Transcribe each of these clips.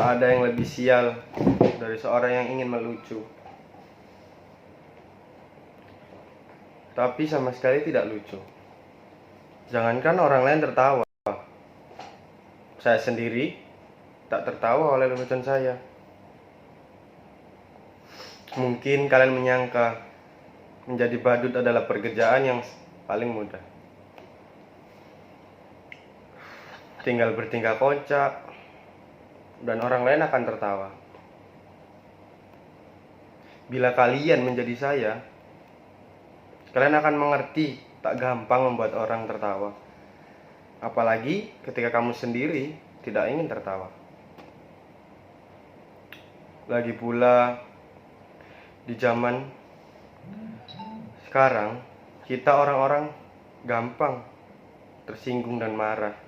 Tak ada yang lebih sial dari seorang yang ingin melucu, tapi sama sekali tidak lucu. Jangankan orang lain tertawa, saya sendiri tak tertawa oleh lelucon saya. Mungkin kalian menyangka menjadi badut adalah pekerjaan yang paling mudah. Tinggal bertingkah kocak dan orang lain akan tertawa. Bila kalian menjadi saya, kalian akan mengerti tak gampang membuat orang tertawa. Apalagi ketika kamu sendiri tidak ingin tertawa. Lagi pula di zaman sekarang, kita orang-orang gampang tersinggung dan marah.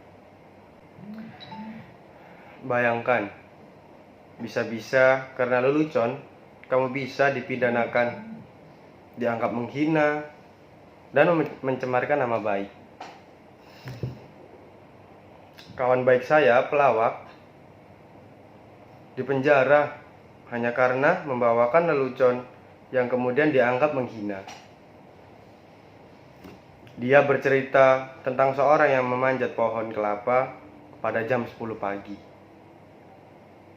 Bayangkan, bisa-bisa karena lelucon, kamu bisa dipidanakan, dianggap menghina, dan mencemarkan nama baik. Kawan baik saya, pelawak, dipenjara hanya karena membawakan lelucon yang kemudian dianggap menghina. Dia bercerita tentang seorang yang memanjat pohon kelapa pada jam 10 pagi.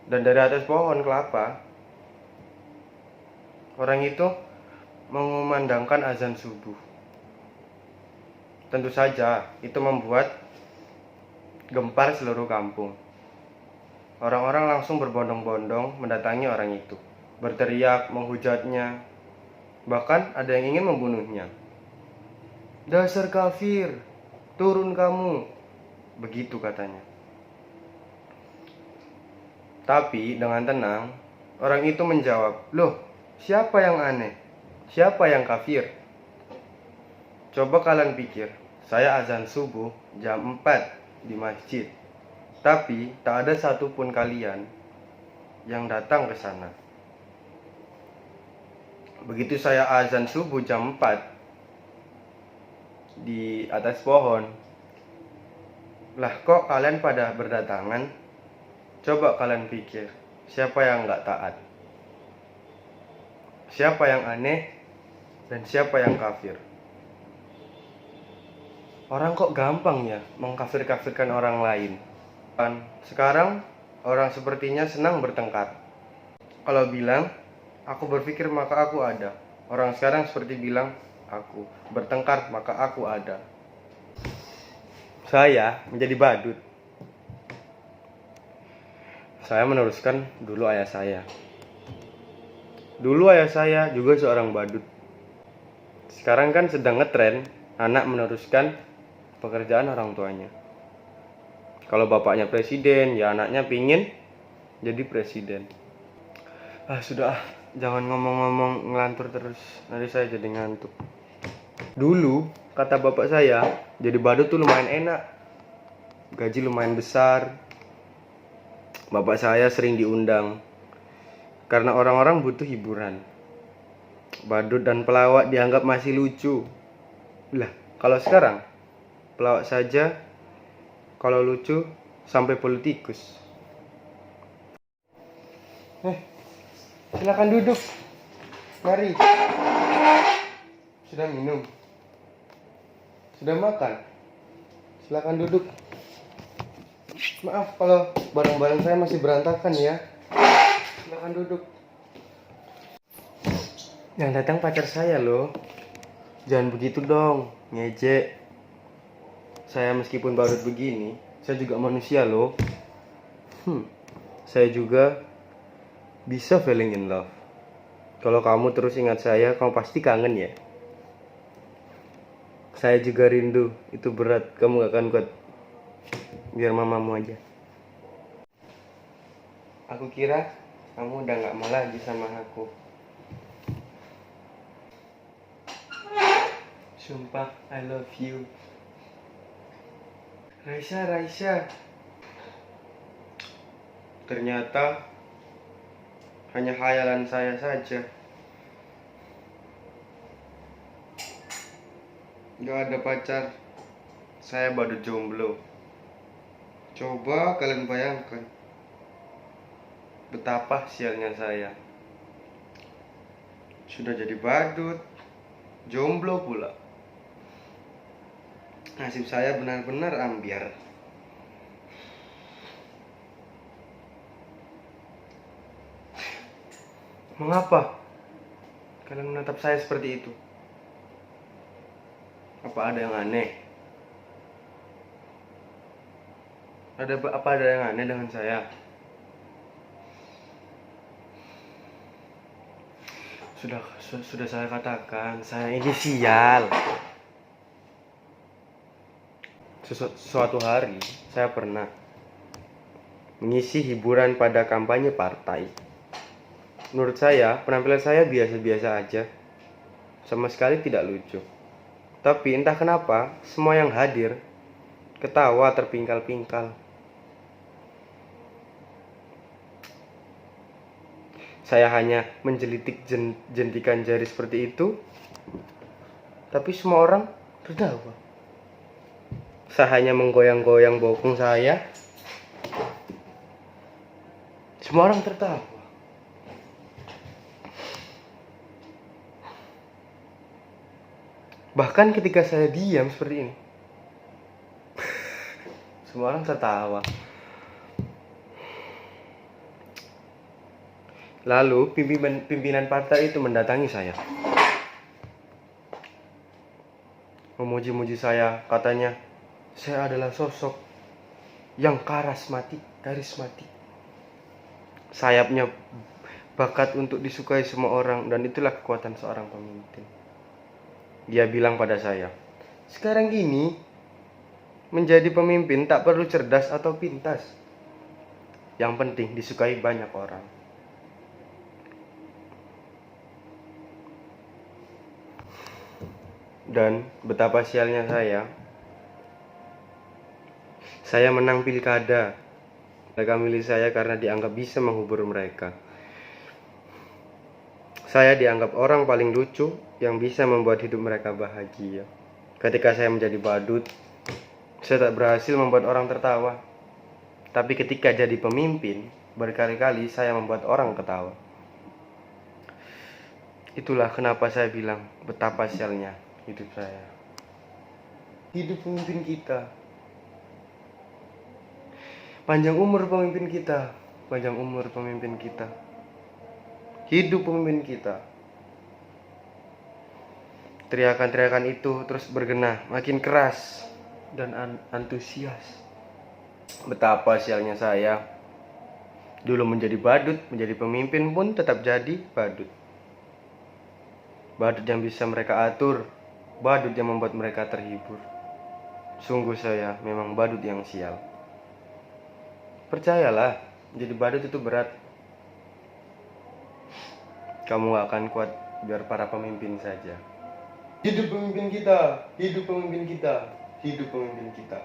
Dan dari atas pohon kelapa, orang itu mengumandangkan azan subuh. Tentu saja itu membuat gempar seluruh kampung. Orang-orang langsung berbondong-bondong mendatangi orang itu, berteriak, menghujatnya, bahkan ada yang ingin membunuhnya. "Dasar kafir, turun kamu," begitu katanya. Tapi dengan tenang, orang itu menjawab, "Loh, siapa yang aneh? Siapa yang kafir? Coba kalian pikir, saya azan subuh jam 4 di masjid, tapi tak ada satupun kalian yang datang ke sana. Begitu saya azan subuh jam 4 di atas pohon, lah kok kalian pada berdatangan? Coba kalian pikir, siapa yang gak taat? Siapa yang aneh? Dan siapa yang kafir?" Orang kok gampang ya mengkafir-kafirkan orang lain. Sekarang orang sepertinya senang bertengkar. Kalau bilang, "Aku berpikir maka aku ada." Orang sekarang seperti bilang, "Aku bertengkar maka aku ada." Saya menjadi badut. Saya meneruskan dulu ayah saya. Dulu ayah saya juga seorang badut. Sekarang kan sedang ngetren anak meneruskan pekerjaan orang tuanya. Kalau bapaknya presiden, ya anaknya pingin jadi presiden. Sudah, jangan ngomong-ngomong ngelantur terus. Nanti saya jadi ngantuk. Dulu, kata bapak saya, jadi badut tuh lumayan enak. Gaji lumayan besar. Bapak saya sering diundang karena orang-orang butuh hiburan. Badut dan pelawak dianggap masih lucu. Lah, kalau sekarang pelawak saja kalau lucu sampai politikus. Silakan duduk. Mari. Sudah minum? Sudah makan? Silakan duduk. Maaf kalau barang-barang saya masih berantakan ya. Silakan duduk. Yang datang pacar saya loh. Jangan begitu dong, ngejek. Saya meskipun badut begini, saya juga manusia loh. Saya juga bisa falling in love. Kalau kamu terus ingat saya, kamu pasti kangen ya. Saya juga rindu, itu berat, kamu gak akan kuat. Biar mamamu aja. Aku kira kamu udah gak mau lagi sama aku. Sumpah, I love you. Raisya. Ternyata hanya khayalan saya saja. Gak ada pacar. Saya badut jomblo. Coba kalian bayangkan. Betapa sialnya saya. Sudah jadi badut, jomblo pula. Nasib saya benar-benar ambiar. Mengapa kalian menatap saya seperti itu? Apa ada yang aneh? Apa ada yang aneh dengan saya? Sudah saya katakan, saya ini sial. Suatu hari saya pernah mengisi hiburan pada kampanye partai. Menurut saya, penampilan saya biasa-biasa aja. Sama sekali tidak lucu. Tapi entah kenapa, semua yang hadir ketawa terpingkal-pingkal. Saya hanya menjelitik jentikan jari seperti itu, tapi semua orang tertawa. Saya hanya menggoyang-goyang bokong saya, semua orang tertawa. Bahkan ketika saya diam seperti ini, semua orang tertawa. Lalu pimpinan partai itu mendatangi saya, memuji-muji saya. Katanya saya adalah sosok yang karismatik. Sayapnya bakat untuk disukai semua orang, dan itulah kekuatan seorang pemimpin. Dia bilang pada saya, sekarang gini menjadi pemimpin tak perlu cerdas atau pintas. Yang penting disukai banyak orang. Dan betapa sialnya saya menang pilkada. Mereka milih saya karena dianggap bisa menghibur mereka. Saya dianggap orang paling lucu yang bisa membuat hidup mereka bahagia. Ketika saya menjadi badut, saya tak berhasil membuat orang tertawa. Tapi ketika jadi pemimpin, berkali-kali saya membuat orang ketawa. Itulah kenapa saya bilang betapa sialnya hidup saya. Hidup pemimpin kita. Panjang umur pemimpin kita. Panjang umur pemimpin kita. Hidup pemimpin kita. Teriakan-teriakan itu terus bergema makin keras dan antusias. Betapa sialnya saya. Dulu menjadi badut, menjadi pemimpin pun tetap jadi badut. Badut yang bisa mereka atur, badut yang membuat mereka terhibur. Sungguh saya memang badut yang sial. Percayalah, jadi badut itu berat. Kamu gak akan kuat biar para pemimpin saja. Hidup pemimpin kita, hidup pemimpin kita, hidup pemimpin kita.